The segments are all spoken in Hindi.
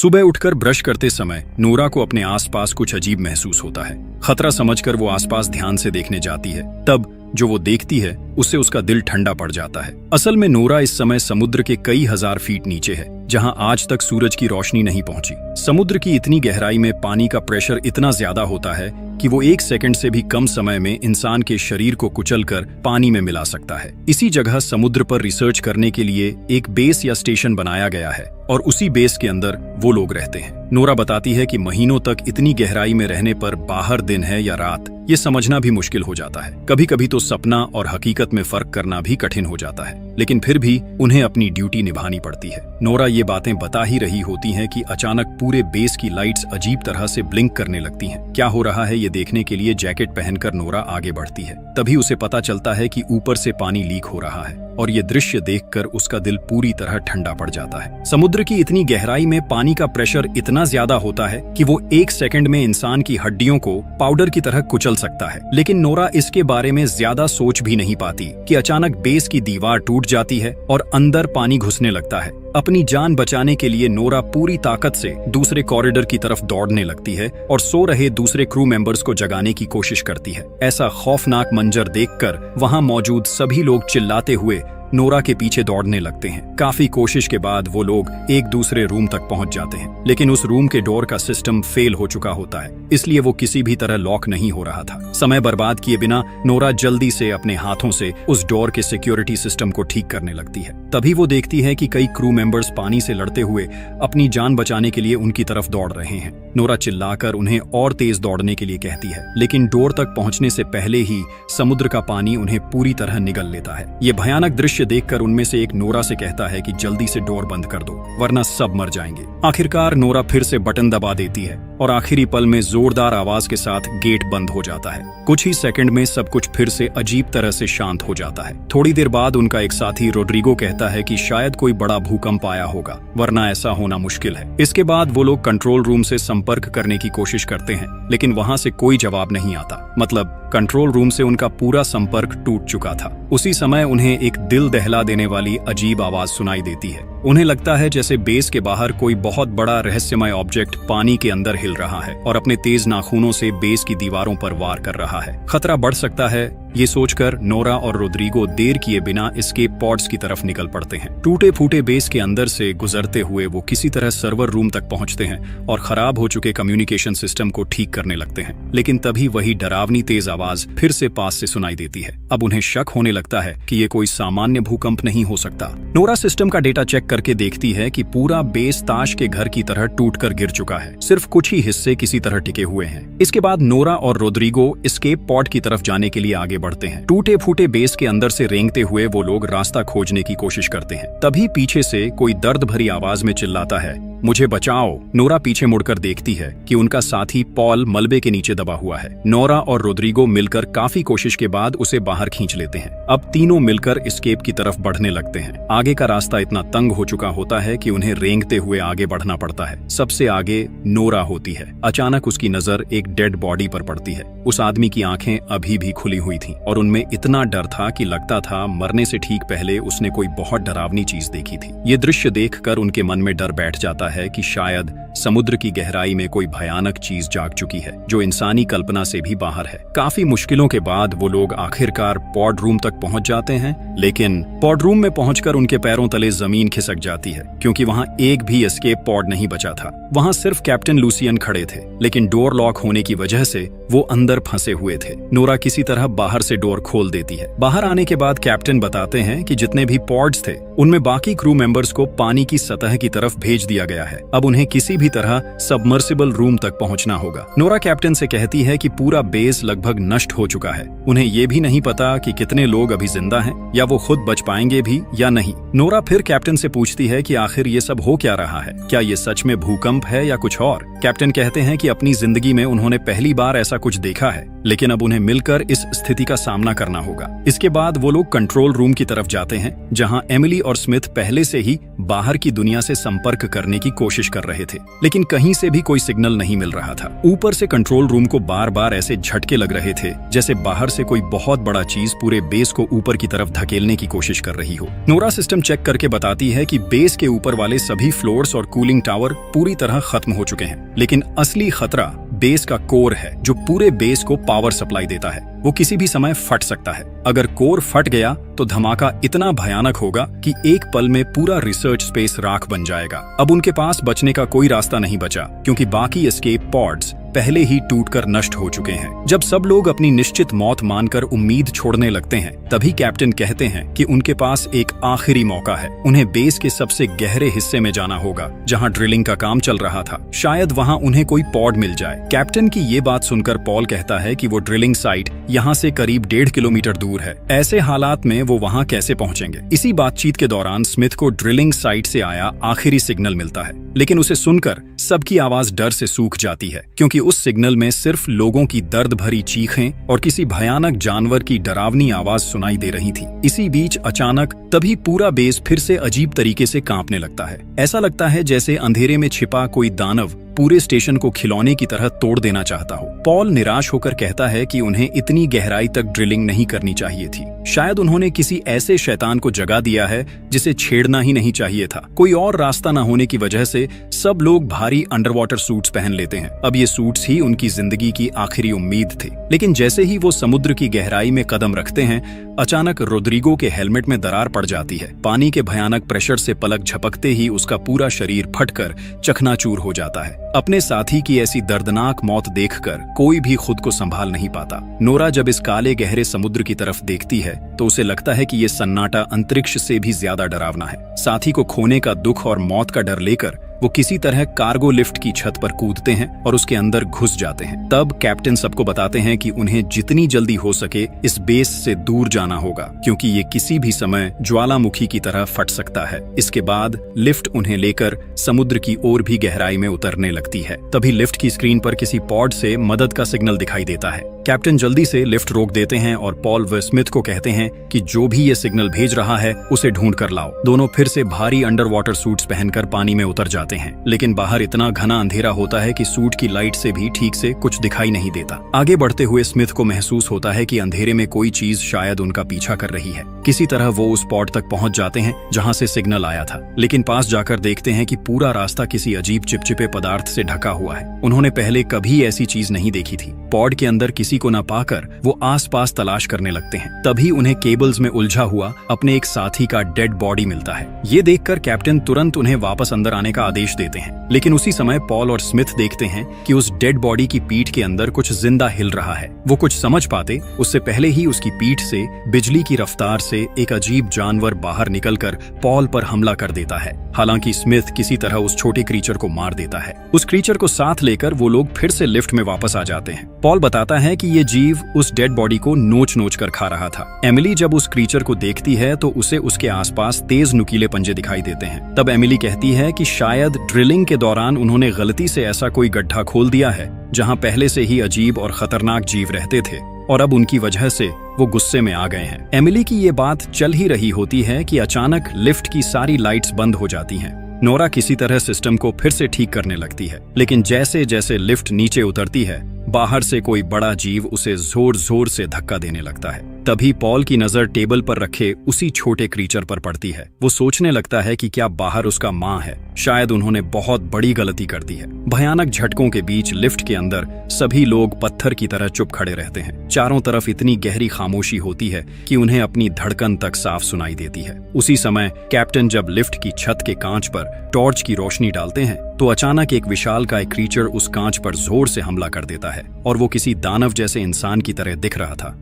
सुबह उठकर ब्रश करते समय नोरा को अपने आसपास कुछ अजीब महसूस होता है। खतरा समझकर वो आसपास ध्यान से देखने जाती है। तब जो वो देखती है उससे उसका दिल ठंडा पड़ जाता है। असल में नोरा इस समय समुद्र के कई हजार फीट नीचे है, जहां आज तक सूरज की रोशनी नहीं पहुंची। समुद्र की इतनी गहराई में पानी का प्रेशर इतना ज्यादा होता है कि वो 1 सेकंड से भी कम समय में इंसान के शरीर को कुचलकर पानी में मिला सकता है। इसी जगह समुद्र पर रिसर्च करने के लिए एक बेस या स्टेशन बनाया गया है और उसी बेस के अंदर वो लोग रहते हैं। नोरा बताती है कि महीनों तक इतनी गहराई में रहने पर बाहर दिन है या रात ये समझना भी मुश्किल हो जाता है। कभी कभी तो सपना और हकीकत में फर्क करना भी कठिन हो जाता है, लेकिन फिर भी उन्हें अपनी ड्यूटी निभानी पड़ती है। नोरा ये बातें बता ही रही होती हैं कि अचानक पूरे बेस की लाइट्स अजीब तरह से ब्लिंक करने लगती हैं। क्या हो रहा है ये देखने के लिए जैकेट पहनकर नोरा आगे बढ़ती है। तभी उसे पता चलता है कि ऊपर से पानी लीक हो रहा है और ये दृश्य देखकर उसका दिल पूरी तरह ठंडा पड़ जाता है। समुद्र की इतनी गहराई में पानी का प्रेशर इतना ज्यादा होता है कि वो 1 सेकंड में इंसान की हड्डियों को पाउडर की तरह कुचल सकता है। लेकिन नोरा इसके बारे में ज्यादा सोच भी नहीं पाती कि अचानक बेस की दीवार टूट जाती है और अंदर पानी घुसने लगता है। अपनी जान बचाने के लिए नोरा पूरी ताकत से दूसरे कॉरिडोर की तरफ दौड़ने लगती है और सो रहे दूसरे क्रू मेंबर्स को जगाने की कोशिश करती है। ऐसा खौफनाक मंजर देखकर वहां मौजूद सभी लोग चिल्लाते हुए नोरा के पीछे दौड़ने लगते हैं। काफी कोशिश के बाद वो लोग एक दूसरे रूम तक पहुंच जाते हैं, लेकिन उस रूम के डोर का सिस्टम फेल हो चुका होता है, इसलिए वो किसी भी तरह लॉक नहीं हो रहा था। समय बर्बाद किए बिना नोरा जल्दी से अपने हाथों से उस डोर के सिक्योरिटी सिस्टम को ठीक करने लगती है। तभी वो देखती है कि कई क्रू मेंबर्स पानी से लड़ते हुए अपनी जान बचाने के लिए उनकी तरफ दौड़ रहे हैं। नोरा चिल्लाकर उन्हें और तेज दौड़ने के लिए कहती है, लेकिन डोर तक पहुंचने से पहले ही समुद्र का पानी उन्हें पूरी तरह निगल लेता है। ये भयानक दृश्य देखकर उनमें से एक नोरा से कहता है कि जल्दी से डोर बंद कर दो, वरना सब मर जाएंगे। आखिरकार नोरा फिर से बटन दबा देती है और आखिरी पल में जोरदार आवाज के साथ गेट बंद हो जाता है। कुछ ही सेकंड में सब कुछ फिर से अजीब तरह से शांत हो जाता है। थोड़ी देर बाद उनका एक साथी रोड्रिगो कहता है कि शायद कोई बड़ा भूकंप आया होगा, वरना ऐसा होना मुश्किल है। इसके बाद वो लोग कंट्रोल रूम से संपर्क करने की कोशिश करते हैं, लेकिन वहां से कोई जवाब नहीं आता। मतलब कंट्रोल रूम से उनका पूरा संपर्क टूट चुका था। उसी समय उन्हें एक दिल दहला देने वाली अजीब आवाज सुनाई देती है। उन्हें लगता है जैसे बेस के बाहर कोई बहुत बड़ा रहस्यमय ऑब्जेक्ट पानी के अंदर हिल रहा है और अपने तेज नाखूनों से बेस की दीवारों पर वार कर रहा है। खतरा बढ़ सकता है, ये सोचकर नोरा और रोड्रिगो देर किए बिना एस्केप पॉड्स की तरफ निकल पड़ते हैं। टूटे फूटे बेस के अंदर से गुजरते हुए वो किसी तरह सर्वर रूम तक पहुंचते हैं और खराब हो चुके कम्युनिकेशन सिस्टम को ठीक करने लगते हैं। लेकिन तभी वही डरावनी तेज आवाज फिर से पास से सुनाई देती है। अब उन्हें शक होने लगता है कि ये कोई सामान्य भूकंप नहीं हो सकता। नोरा सिस्टम का डेटा चेक करके देखती है कि पूरा बेस ताश के घर की तरह टूटकर गिर चुका है। सिर्फ कुछ ही हिस्से किसी तरह टिके हुए हैं। इसके बाद नोरा और रोड्रिगो एस्केप पॉड की तरफ जाने के लिए आगे बढ़ते हैं। टूटे फूटे बेस के अंदर से रेंगते हुए वो लोग रास्ता खोजने की कोशिश करते हैं। तभी पीछे से कोई दर्द भरी आवाज में चिल्लाता है, मुझे बचाओ। नोरा पीछे मुड़कर देखती है कि उनका साथी पॉल मलबे के नीचे दबा हुआ है। नोरा और रोड्रिगो मिलकर काफी कोशिश के बाद उसे बाहर खींच लेते हैं। अब तीनों मिलकर एस्केप की तरफ बढ़ने लगते हैं। आगे का रास्ता इतना तंग हो चुका होता है कि उन्हें रेंगते हुए आगे बढ़ना पड़ता है। सबसे आगे नोरा होती है। अचानक उसकी नजर एक डेड बॉडी पर पड़ती है। उस आदमी की आंखें अभी भी खुली हुई थीं और उनमें इतना डर था कि लगता था मरने से ठीक पहले उसने कोई बहुत डरावनी चीज देखी थी। ये दृश्य देखकर उनके मन में डर बैठ जाता है कि शायद समुद्र की गहराई में कोई भयानक चीज जाग चुकी है जो इंसानी कल्पना से भी बाहर है। काफी मुश्किलों के बाद वो लोग आखिरकार पॉड रूम तक पहुंच जाते हैं, लेकिन पॉड रूम में पहुंचकर उनके पैरों तले जमीन खिसक जाती है क्योंकि वहां एक भी एस्केप पॉड नहीं बचा था। वहां सिर्फ कैप्टन लूसियन खड़े थे, लेकिन डोर लॉक होने की वजह से वो अंदर फंसे हुए थे। नोरा किसी तरह बाहर से डोर खोल देती है। बाहर आने के बाद कैप्टन बताते हैं कि जितने भी पॉड्स थे उनमें बाकी क्रू मेंबर्स को पानी की सतह की तरफ भेज दिया गया है। अब उन्हें किसी भी तरह सबमर्सिबल रूम तक पहुंचना होगा। नोरा कैप्टन से कहती है कि पूरा बेस लगभग नष्ट हो चुका है। उन्हें ये भी नहीं पता कि कितने लोग अभी जिंदा हैं या वो खुद बच पाएंगे भी या नहीं। नोरा फिर कैप्टन से पूछती है कि आखिर ये सब हो क्या रहा है, क्या ये सच में भूकंप है या कुछ और। कैप्टन कहते हैं कि अपनी जिंदगी में उन्होंने पहली बार ऐसा कुछ देखा है, लेकिन अब उन्हें मिलकर इस स्थिति का सामना करना होगा। इसके बाद वो लोग कंट्रोल रूम की तरफ जाते हैं, जहां एमिली और स्मिथ पहले से ही बाहर की दुनिया से संपर्क करने की कोशिश कर रहे थे, लेकिन कहीं से भी कोई सिग्नल नहीं मिल रहा था। ऊपर से कंट्रोल रूम को बार बार ऐसे झटके लग रहे थे जैसे बाहर से कोई बहुत बड़ा चीज पूरे बेस को ऊपर की तरफ धकेलने की कोशिश कर रही हो। नोरा सिस्टम चेक करके बताती है कि बेस के ऊपर वाले सभी फ्लोर्स और कूलिंग टावर पूरी तरह खत्म हो चुके हैं, लेकिन असली खतरा बेस का कोर है जो पूरे बेस को पावर सप्लाई देता है। वो किसी भी समय फट सकता है। अगर कोर फट गया तो धमाका इतना भयानक होगा कि एक पल में पूरा रिसर्च स्पेस राख बन जाएगा। अब उनके पास बचने का कोई रास्ता नहीं बचा, क्योंकि बाकी एस्केप पॉड्स पहले ही टूटकर नष्ट हो चुके हैं। जब सब लोग अपनी निश्चित मौत मानकर उम्मीद छोड़ने लगते हैं, तभी कैप्टन कहते हैं कि उनके पास एक आखिरी मौका है। उन्हें बेस के सबसे गहरे हिस्से में जाना होगा, जहां ड्रिलिंग का काम चल रहा था। शायद वहां उन्हें कोई पॉड मिल जाए। कैप्टन की ये बात सुनकर पॉल कहता है कि वो ड्रिलिंग साइट यहाँ से करीब 1.5 किलोमीटर दूर है। ऐसे हालात में वो वहाँ कैसे पहुँचेंगे? इसी बातचीत के दौरान स्मिथ को ड्रिलिंग साइट से आया आखिरी सिग्नल मिलता है, लेकिन उसे सुनकर सबकी आवाज डर से सूख जाती है, क्योंकि उस सिग्नल में सिर्फ लोगों की दर्द भरी चीखें और किसी भयानक जानवर की डरावनी आवाज सुनाई दे रही थी। इसी बीच अचानक तभी पूरा बेस फिर से अजीब तरीके से कांपने लगता है। ऐसा लगता है जैसे अंधेरे में छिपा कोई दानव पूरे स्टेशन को खिलौने की तरह तोड़ देना चाहता हो। पॉल निराश होकर कहता है कि उन्हें इतनी गहराई तक ड्रिलिंग नहीं करनी चाहिए थी। शायद उन्होंने किसी ऐसे शैतान को जगा दिया है जिसे छेड़ना ही नहीं चाहिए था। कोई और रास्ता न होने की वजह से सब लोग भारी अंडरवाटर सूट्स पहन लेते हैं। अब ये सूट्स ही उनकी जिंदगी की आखिरी उम्मीद थे। लेकिन जैसे ही वो समुद्र की गहराई में कदम रखते हैं, अचानक रोड्रिगो के हेलमेट में दरार पड़ जाती है। पानी के भयानक प्रेशर से पलक झपकते ही उसका पूरा शरीर फटकर चकनाचूर हो जाता है। अपने साथी की ऐसी दर्दनाक मौत देखकर कोई भी खुद को संभाल नहीं पाता। नोरा जब इस काले गहरे समुद्र की तरफ देखती है तो उसे लगता है कि ये सन्नाटा अंतरिक्ष से भी ज्यादा डरावना है। साथी को खोने का दुख और मौत का डर लेकर वो किसी तरह कार्गो लिफ्ट की छत पर कूदते हैं और उसके अंदर घुस जाते हैं। तब कैप्टन सबको बताते हैं कि उन्हें जितनी जल्दी हो सके इस बेस से दूर जाना होगा, क्योंकि ये किसी भी समय ज्वालामुखी की तरह फट सकता है। इसके बाद लिफ्ट उन्हें लेकर समुद्र की ओर भी गहराई में उतरने लगती है। तभी लिफ्ट की स्क्रीन पर किसी पॉड से मदद का सिग्नल दिखाई देता है। कैप्टन जल्दी से लिफ्ट रोक देते हैं और पॉल व स्मिथ को कहते हैं कि जो भी ये सिग्नल भेज रहा है उसे ढूंढ कर लाओ। दोनों फिर से भारी अंडर वाटर सूट्स पहनकर पानी में उतर जाते हैं, लेकिन बाहर इतना घना अंधेरा होता है कि सूट की लाइट से भी ठीक से कुछ दिखाई नहीं देता। आगे बढ़ते हुए स्मिथ को महसूस होता है कि अंधेरे में कोई चीज शायद उनका पीछा कर रही है। किसी तरह वो उस पॉड तक पहुंच जाते हैं जहां से सिग्नल आया था, लेकिन पास जाकर देखते हैं कि पूरा रास्ता किसी अजीब चिपचिपे पदार्थ से ढका हुआ है। उन्होंने पहले कभी ऐसी चीज नहीं देखी थी। पॉड के अंदर किसी को न पाकर वो आसपास तलाश करने लगते हैं। तभी उन्हें केबल्स में उलझा हुआ अपने एक साथी का डेड बॉडी मिलता है। ये देखकर कैप्टन तुरंत उन्हें वापस अंदर आने का आदेश देते हैं, लेकिन उसी समय पॉल और स्मिथ देखते हैं कि उस डेड बॉडी की पीठ के अंदर कुछ जिंदा हिल रहा है। वो कुछ समझ पाते उससे पहले ही उसकी पीठ से बिजली की रफ्तार से एक अजीब जानवर बाहर निकलकर पॉल पर हमला कर देता है। हालांकि स्मिथ किसी तरह उस छोटे क्रीचर को मार देता है। उस क्रीचर को साथ लेकर वो लोग फिर से लिफ्ट में वापस आ जाते हैं। पॉल बताता है कि ये जीव उस डेड बॉडी को नोच नोच कर खा रहा था। एमिली जब उस क्रीचर को देखती है तो उसे उसके आसपास तेज नुकीले पंजे दिखाई देते हैं। तब एमिली कहती है कि शायद ड्रिलिंग के दौरान उन्होंने गलती से ऐसा कोई गड्ढा खोल दिया है जहां पहले से ही अजीब और खतरनाक जीव रहते थे और अब उनकी वजह से वो गुस्से में आ गए हैं। एमिली की ये बात चल ही रही होती है कि अचानक लिफ्ट की सारी लाइट्स बंद हो जाती हैं। नोरा किसी तरह सिस्टम को फिर से ठीक करने लगती है, लेकिन जैसे जैसे लिफ्ट नीचे उतरती है बाहर से कोई बड़ा जीव उसे जोर जोर से धक्का देने लगता है। तभी पॉल की नजर टेबल पर रखे उसी छोटे क्रीचर पर पड़ती है। वो सोचने लगता है कि क्या बाहर उसका मां है। शायद उन्होंने बहुत बड़ी गलती कर दी है। भयानक झटकों के बीच लिफ्ट के अंदर सभी लोग पत्थर की तरह चुप खड़े रहते हैं। चारों तरफ इतनी गहरी खामोशी होती है कि उन्हें अपनी धड़कन तक साफ सुनाई देती है। उसी समय कैप्टन जब लिफ्ट की छत के कांच पर टॉर्च की रोशनी डालते हैं तो अचानक एक विशालकाय क्रीचर उस कांच पर जोर से हमला कर देता है और वो किसी दानव जैसे इंसान की तरह दिख रहा था।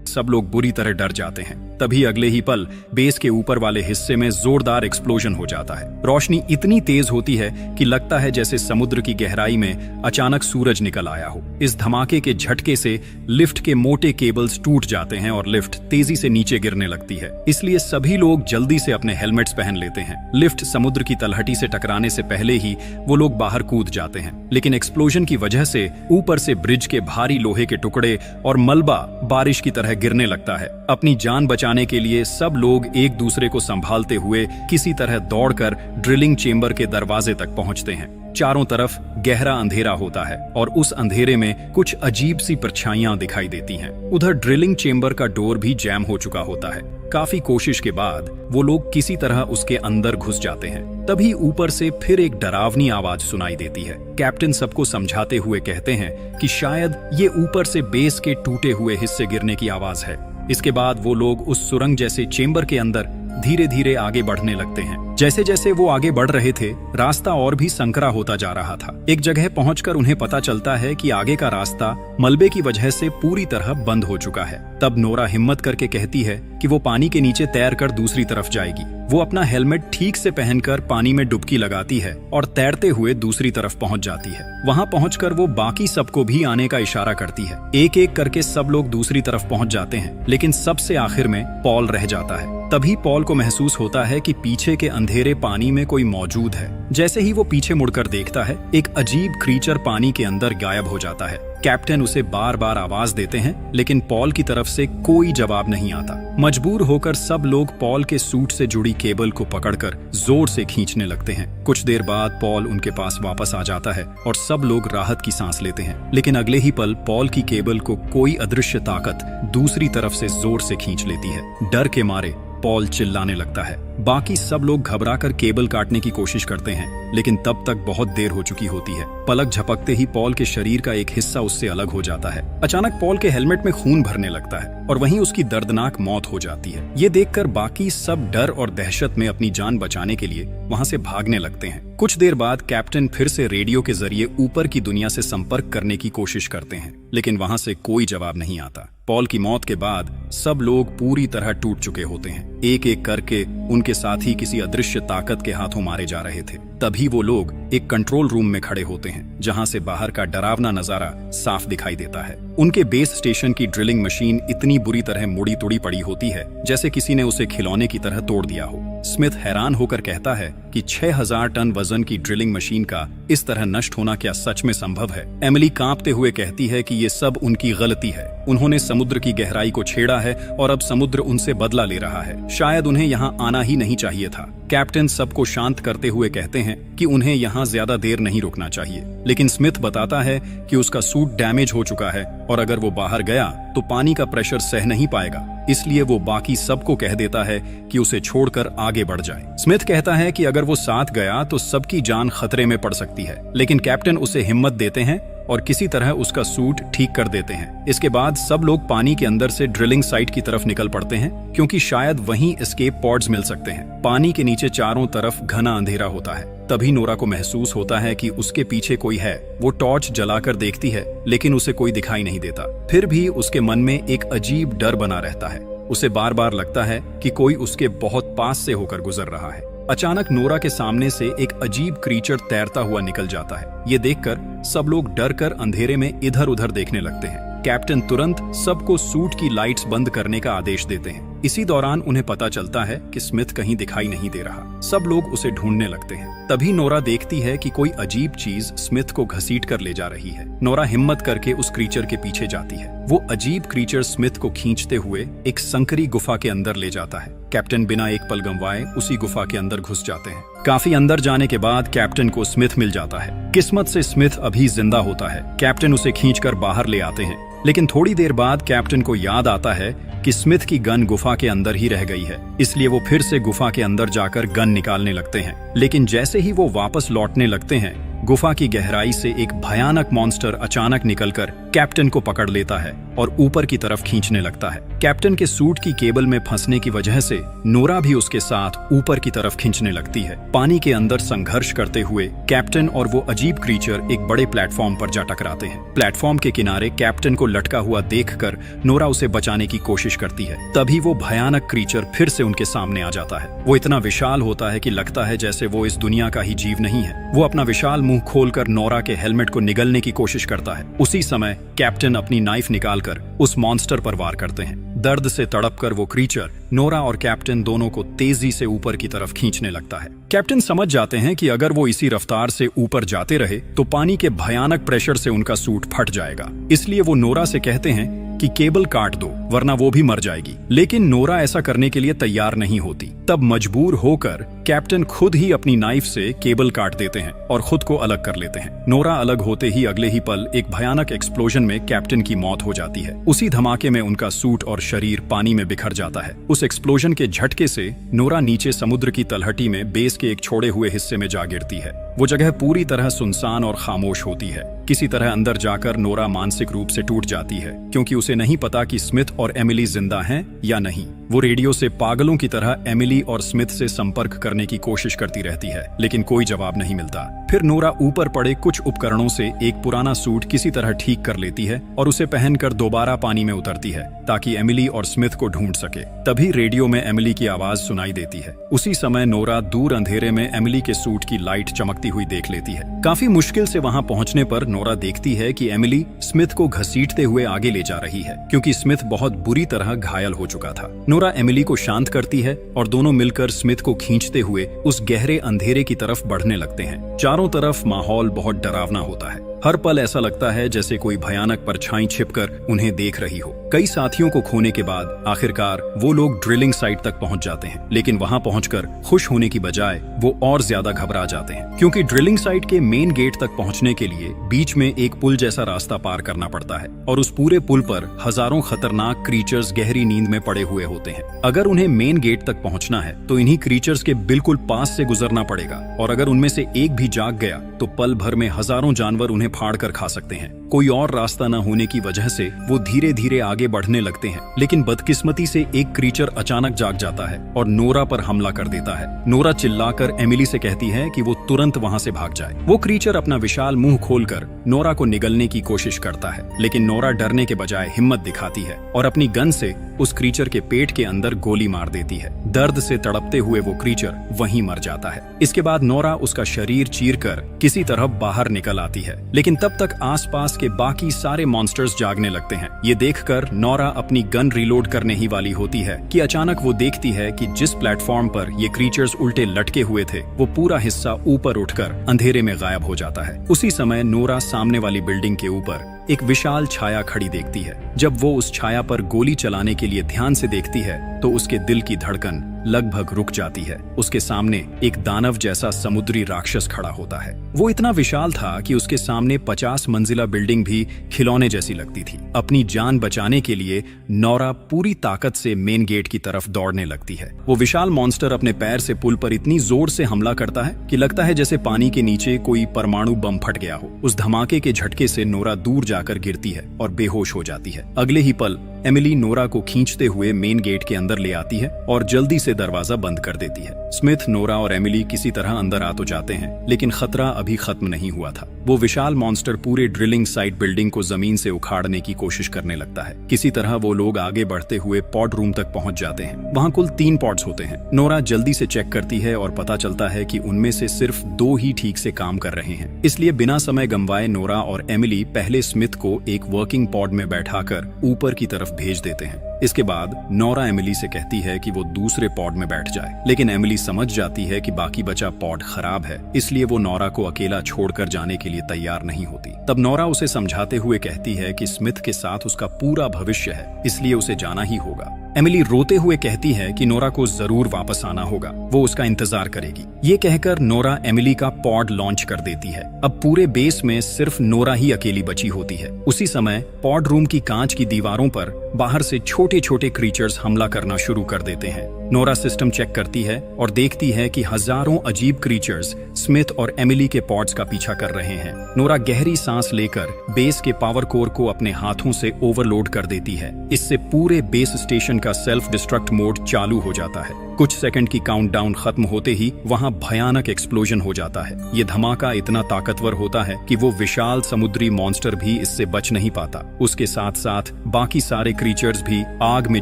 सब लोग बुरी तरह डर जाते हैं। तभी अगले ही पल बेस के ऊपर वाले हिस्से में जोरदार एक्सप्लोजन हो जाता है। रोशनी इतनी तेज होती है कि लगता है जैसे समुद्र की गहराई में अचानक सूरज निकल आया हो। इस धमाके के झटके से लिफ्ट के मोटे केबल्स टूट जाते हैं और लिफ्ट तेजी से नीचे गिरने लगती है। इसलिए सभी लोग जल्दी से अपने हेलमेट्स पहन लेते हैं। लिफ्ट समुद्र की तलहटी से टकराने से पहले ही वो लोग बाहर कूद जाते हैं, लेकिन एक्सप्लोजन की वजह से ऊपर से ब्रिज के भारी लोहे के टुकड़े और मलबा बारिश की तरह गिरने लगता है। अपनी जान बचाने बचाने के लिए सब लोग एक दूसरे को संभालते हुए किसी तरह दौड़कर ड्रिलिंग चेंबर के दरवाजे तक पहुंचते हैं। चारों तरफ गहरा अंधेरा होता है और उस अंधेरे में कुछ अजीब सी परछाइयां दिखाई देती हैं। उधर ड्रिलिंग चेंबर का डोर भी जैम हो चुका होता है। काफी कोशिश के बाद वो लोग किसी तरह उसके अंदर घुस जाते हैं। तभी ऊपर से फिर एक डरावनी आवाज सुनाई देती है। कैप्टन सबको समझाते हुए कहते हैं कि शायद ये ऊपर से बेस के टूटे हुए हिस्से गिरने की आवाज है। इसके बाद वो लोग उस सुरंग जैसे चेंबर के अंदर धीरे धीरे आगे बढ़ने लगते हैं। जैसे जैसे वो आगे बढ़ रहे थे, रास्ता और भी संकरा होता जा रहा था। एक जगह पहुंचकर उन्हें पता चलता है कि आगे का रास्ता मलबे की वजह से पूरी तरह बंद हो चुका है। तब नोरा हिम्मत करके कहती है कि वो पानी के नीचे तैरकर दूसरी तरफ जाएगी। वो अपना हेलमेट ठीक से पहनकर पानी में डुबकी लगाती है और तैरते हुए दूसरी तरफ पहुंच जाती है। वहां पहुंचकर वो बाकी सबको भी आने का इशारा करती है। एक एक करके सब लोग दूसरी तरफ पहुंच जाते हैं, लेकिन सबसे आखिर में पॉल रह जाता है। तभी पॉल को महसूस होता है कि पीछे के अंधेरे पानी में कोई मौजूद है। जैसे ही वो पीछे मुड़कर देखता है, एक अजीब क्रीचर पानी के अंदर गायब हो जाता है। कैप्टन उसे बार बार आवाज देते हैं, लेकिन पॉल की तरफ से कोई जवाब नहीं आता। मजबूर होकर सब लोग पॉल के सूट से जुड़ी केबल को पकड़कर जोर से खींचने लगते हैं। कुछ देर बाद पॉल उनके पास वापस आ जाता है और सब लोग राहत की सांस लेते हैं। लेकिन अगले ही पल पॉल की केबल को कोई अदृश्य ताकत दूसरी तरफ से जोर से खींच लेती है। डर के मारे पॉल चिल्लाने लगता है। बाकी सब लोग घबराकर केबल काटने की कोशिश करते हैं, लेकिन तब तक बहुत देर हो चुकी होती है। पलक झपकते ही पॉल के शरीर का एक हिस्सा उससे अलग हो जाता है। अचानक पॉल के हेलमेट में खून भरने लगता है और वहीं उसकी दर्दनाक मौत हो जाती है। ये देखकर बाकी सब डर और दहशत में अपनी जान बचाने के लिए वहां से भागने लगते हैं। कुछ देर बाद कैप्टन फिर से रेडियो के जरिए ऊपर की दुनिया से संपर्क करने की कोशिश करते हैं, लेकिन वहां से कोई जवाब नहीं आता। पॉल की मौत के बाद सब लोग पूरी तरह टूट चुके होते हैं। एक एक करके उनके साथी किसी अदृश्य ताकत के हाथों मारे जा रहे थे। तभी वो लोग एक कंट्रोल रूम में खड़े होते हैं, जहां से बाहर का डरावना नजारा साफ दिखाई देता है। उनके बेस स्टेशन की ड्रिलिंग मशीन इतनी बुरी तरह मुड़ी तुड़ी पड़ी होती है जैसे किसी ने उसे खिलौने की तरह तोड़ दिया हो। स्मिथ हैरान होकर कहता है कि 6000 टन वजन की ड्रिलिंग मशीन का इस तरह नष्ट होना क्या सच में संभव है? एमिली कांपते हुए कहती है कि ये सब उनकी गलती है। उन्होंने समुद्र की गहराई को छेड़ा है और अब समुद्र उनसे बदला ले रहा है। शायद उन्हें यहाँ आना ही नहीं चाहिए था। कैप्टन सबको शांत करते हुए कहते हैं कि उन्हें यहाँ ज्यादा देर नहीं रुकना चाहिए, लेकिन स्मिथ बताता है कि उसका सूट डैमेज हो चुका है और अगर वो बाहर गया तो पानी का प्रेशर सह नहीं पाएगा। इसलिए वो बाकी सबको कह देता है कि उसे छोड़कर आगे बढ़ जाए। स्मिथ कहता है कि अगर वो साथ गया तो सबकी जान खतरे में पड़ सकती है, लेकिन कैप्टन उसे हिम्मत देते हैं और किसी तरह उसका सूट ठीक कर देते हैं। इसके बाद सब लोग पानी के अंदर से ड्रिलिंग साइट की तरफ निकल पड़ते हैं, क्योंकि शायद वहीं एस्केप पॉड्स मिल सकते हैं। पानी के नीचे चारों तरफ घना अंधेरा होता है। तभी नोरा को महसूस होता है कि उसके पीछे कोई है। वो टॉर्च जलाकर देखती है, लेकिन उसे कोई दिखाई नहीं देता। फिर भी उसके मन में एक अजीब डर बना रहता है। उसे बार बार लगता है कि कोई उसके बहुत पास से होकर गुजर रहा है। अचानक नोरा के सामने से एक अजीब क्रीचर तैरता हुआ निकल जाता है। ये देखकर सब लोग डरकर अंधेरे में इधर उधर देखने लगते हैं। कैप्टन तुरंत सबको सूट की लाइट्स बंद करने का आदेश देते हैं। इसी दौरान उन्हें पता चलता है कि स्मिथ कहीं दिखाई नहीं दे रहा। सब लोग उसे ढूंढने लगते हैं। तभी नोरा देखती है कि कोई अजीब चीज स्मिथ को घसीट कर ले जा रही है। नोरा हिम्मत करके उस क्रीचर के पीछे जाती है। वो अजीब क्रीचर स्मिथ को खींचते हुए एक संकरी गुफा के अंदर ले जाता है। कैप्टन बिना एक पल गंवाए उसी गुफा के अंदर घुस जाते हैं। काफी अंदर जाने के बाद कैप्टन को स्मिथ मिल जाता है। किस्मत से स्मिथ अभी जिंदा होता है। कैप्टन उसे खींचकर बाहर ले आते हैं, लेकिन थोड़ी देर बाद कैप्टन को याद आता है कि स्मिथ की गन गुफा के अंदर ही रह गई है। इसलिए वो फिर से गुफा के अंदर जाकर गन निकालने लगते हैं, लेकिन जैसे ही वो वापस लौटने लगते हैं, गुफा की गहराई से एक भयानक मॉन्स्टर अचानक निकलकर कैप्टन को पकड़ लेता है और ऊपर की तरफ खींचने लगता है। कैप्टन के सूट की केबल में फंसने की वजह से नोरा भी उसके साथ ऊपर की तरफ खींचने लगती है। पानी के अंदर संघर्ष करते हुए कैप्टन और वो अजीब क्रीचर एक बड़े प्लेटफॉर्म पर जा टकराते हैं। प्लेटफॉर्म के किनारे कैप्टन को लटका हुआ देखकर नोरा उसे बचाने की कोशिश करती है। तभी वो भयानक क्रीचर फिर से उनके सामने आ जाता है। वो इतना विशाल होता है कि लगता है जैसे वो इस दुनिया का ही जीव नहीं है। वो अपना विशाल मुंह खोलकर नोरा के हेलमेट को निगलने की कोशिश करता है। उसी समय कैप्टन अपनी नाइफ निकालकर उस मॉन्स्टर पर वार करते हैं। दर्द से तड़पकर वो क्रीचर नोरा और कैप्टन दोनों को तेजी से ऊपर की तरफ खींचने लगता है। कैप्टन समझ जाते हैं कि अगर वो इसी रफ्तार से ऊपर जाते रहे तो पानी के भयानक प्रेशर से उनका सूट फट जाएगा। इसलिए वो नोरा से कहते हैं कि केबल काट दो। वरना वो भी मर जाएगी। लेकिन नोरा ऐसा करने के लिए तैयार नहीं होती। तब मजबूर होकर कैप्टन खुद ही अपनी नाइफ से केबल काट देते हैं और खुद को अलग कर लेते हैं। नोरा अलग होते ही अगले ही पल एक भयानक एक्सप्लोजन में कैप्टन की मौत हो जाती है। उसी धमाके में उनका सूट और शरीर पानी में बिखर जाता है। उस एक्सप्लोजन के झटके से नोरा नीचे समुद्र की तलहटी में बेस के एक छोड़े हुए हिस्से में जा गिरती है। वो जगह पूरी तरह सुनसान और खामोश होती है। किसी तरह अंदर जाकर नोरा मानसिक रूप से टूट जाती है, क्योंकि उसे नहीं पता कि स्मिथ और एमिली जिंदा हैं या नहीं। वो रेडियो से पागलों की तरह एमिली और स्मिथ से संपर्क करने की कोशिश करती रहती है, लेकिन कोई जवाब नहीं मिलता। फिर नोरा ऊपर पड़े कुछ उपकरणों से एक पुराना सूट किसी तरह ठीक कर लेती है और उसे पहनकर दोबारा पानी में उतरती है, ताकि एमिली और स्मिथ को ढूंढ सके। तभी रेडियो में एमिली की आवाज सुनाई देती है। उसी समय नोरा दूर अंधेरे में एमिली के सूट की लाइट चमकती हुई देख लेती है। काफी मुश्किल से वहां पहुंचने पर नोरा देखती है कि एमिली स्मिथ को घसीटते हुए आगे ले जा रही है, क्योंकि स्मिथ बहुत बुरी तरह घायल हो चुका था। नोरा एमिली को शांत करती है और दोनों मिलकर स्मिथ को खींचते हुए उस गहरे अंधेरे की तरफ बढ़ने लगते हैं। चारों तरफ माहौल बहुत डरावना होता है। हर पल ऐसा लगता है जैसे कोई भयानक परछाई छिपकर उन्हें देख रही हो। कई साथियों को खोने के बाद आखिरकार वो लोग ड्रिलिंग साइट तक पहुंच जाते हैं, लेकिन वहां पहुंचकर खुश होने की बजाय वो और ज्यादा घबरा जाते हैं, क्योंकि ड्रिलिंग साइट के मेन गेट तक पहुंचने के लिए बीच में एक पुल जैसा रास्ता पार करना पड़ता है, और उस पूरे पुल पर हजारों खतरनाक क्रीचर्स गहरी नींद में पड़े हुए होते हैं। अगर उन्हें मेन गेट तक पहुंचना है तो इन्हीं क्रीचर्स के बिल्कुल पास से गुजरना पड़ेगा, और अगर उनमें से एक भी जाग गया तो पल भर में हजारों जानवर उन्हें फाड़ कर खा सकते हैं। कोई और रास्ता न होने की वजह से वो धीरे धीरे आगे बढ़ने लगते हैं, लेकिन बदकिस्मती से एक क्रीचर अचानक जाग जाता है और नोरा पर हमला कर देता है। नोरा चिल्लाकर एमिली से कहती है कि वो तुरंत वहां से भाग जाए। वो क्रीचर अपना विशाल मुंह खोलकर नोरा को निगलने की कोशिश करता है, लेकिन नोरा डरने के बजाय हिम्मत दिखाती है और अपनी गन से उस क्रीचर के पेट के अंदर गोली मार देती है। दर्द से तड़पते हुए वो क्रीचर वहीं मर जाता है। इसके बाद नोरा उसका शरीर चीरकर किसी तरह बाहर निकल आती है, लेकिन तब तक आसपास के बाकी सारे मॉन्स्टर्स जागने लगते हैं। ये देखकर नोरा अपनी गन रिलोड करने ही वाली होती है कि अचानक वो देखती है कि जिस प्लेटफॉर्म पर ये क्रीचर्स उल्टे लटके हुए थे वो पूरा हिस्सा ऊपर उठकर अंधेरे में गायब हो जाता है। उसी समय नोरा सामने वाली बिल्डिंग के ऊपर एक विशाल छाया खड़ी देखती है। जब वो उस छाया पर गोली चलाने के लिए ध्यान से देखती है तो उसके दिल की धड़कन लगभग रुक जाती है। उसके सामने एक दानव जैसा समुद्री राक्षस खड़ा होता है। वो इतना विशाल था कि उसके सामने 50 मंजिला बिल्डिंग भी खिलौने जैसी लगती थी। अपनी जान बचाने के लिए नोरा पूरी ताकत से मेन गेट की तरफ दौड़ने लगती है। वो विशाल मॉन्स्टर अपने पैर से पुल पर इतनी जोर से हमला करता है कि लगता है जैसे पानी के नीचे कोई परमाणु बम फट गया हो। उस धमाके के झटके से नोरा दूर जाकर गिरती है और बेहोश हो जाती है। अगले ही पल एमिली नोरा को खींचते हुए मेन गेट के अंदर ले आती है और जल्दी से दरवाजा बंद कर देती है। स्मिथ, नोरा और एमिली किसी तरह अंदर आ तो जाते हैं, लेकिन खतरा अभी खत्म नहीं हुआ था। वो विशाल मॉन्स्टर पूरे ड्रिलिंग साइट बिल्डिंग को जमीन से उखाड़ने की कोशिश करने लगता है। किसी तरह वो लोग आगे बढ़ते हुए पॉड रूम तक पहुंच जाते हैं। वहां कुल 3 पॉड्स होते हैं। नोरा जल्दी से चेक करती है और पता चलता है कि उनमें से सिर्फ 2 ही ठीक से काम कर रहे हैं। इसलिए बिना समय गंवाए नोरा और एमिली पहले स्मिथ को एक वर्किंग पॉड में बैठाकर ऊपर की तरफ भेज देते हैं। इसके बाद नोरा एमिली से कहती है कि वो दूसरे पॉड में बैठ जाए, लेकिन एमिली समझ जाती है कि बाकी बचा पॉड खराब है, इसलिए वो नोरा को अकेला छोड़कर जाने के लिए तैयार नहीं होती। तब नोरा उसे समझाते हुए कहती है कि स्मिथ के साथ उसका पूरा भविष्य है, इसलिए उसे जाना ही होगा। एमिली रोते हुए कहती है कि नोरा को जरूर वापस आना होगा, वो उसका इंतजार करेगी। ये कहकर नोरा एमिली का पॉड लॉन्च कर देती है। अब पूरे बेस में सिर्फ नोरा ही अकेली बची होती है। उसी समय पॉड रूम की कांच की दीवारों पर बाहर से छोटे छोटे क्रीचर्स हमला करना शुरू कर देते हैं। नोरा सिस्टम चेक करती है और देखती है कि हजारों अजीब क्रीचर्स स्मिथ और एमिली के पॉड्स का पीछा कर रहे हैं। नोरा गहरी सांस लेकर बेस के पावर कोर को अपने हाथों से ओवरलोड कर देती है। इससे पूरे बेस स्टेशन का सेल्फ डिस्ट्रक्ट मोड चालू हो जाता है। कुछ सेकंड की काउंटडाउन खत्म होते ही वहां भयानक एक्सप्लोजन हो जाता है। ये धमाका इतना ताकतवर होता है कि वो विशाल समुद्री मॉन्स्टर भी इससे बच नहीं पाता। उसके साथ साथ बाकी सारे क्रीचर्स भी आग में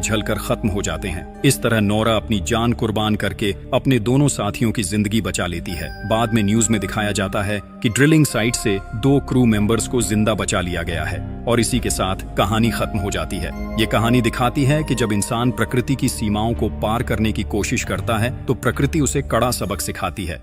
जलकर खत्म हो जाते हैं। इस तरह नोरा अपनी जान कुर्बान करके अपने दोनों साथियों की जिंदगी बचा लेती है। बाद में न्यूज में दिखाया जाता है कि ड्रिलिंग साइट से 2 क्रू मेंबर्स को जिंदा बचा लिया गया है, और इसी के साथ कहानी खत्म हो जाती है। ये कहानी दिखाती है कि जब इंसान प्रकृति की सीमाओं को पार करने की कोशिश करता है तो प्रकृति उसे कड़ा सबक सिखाती है।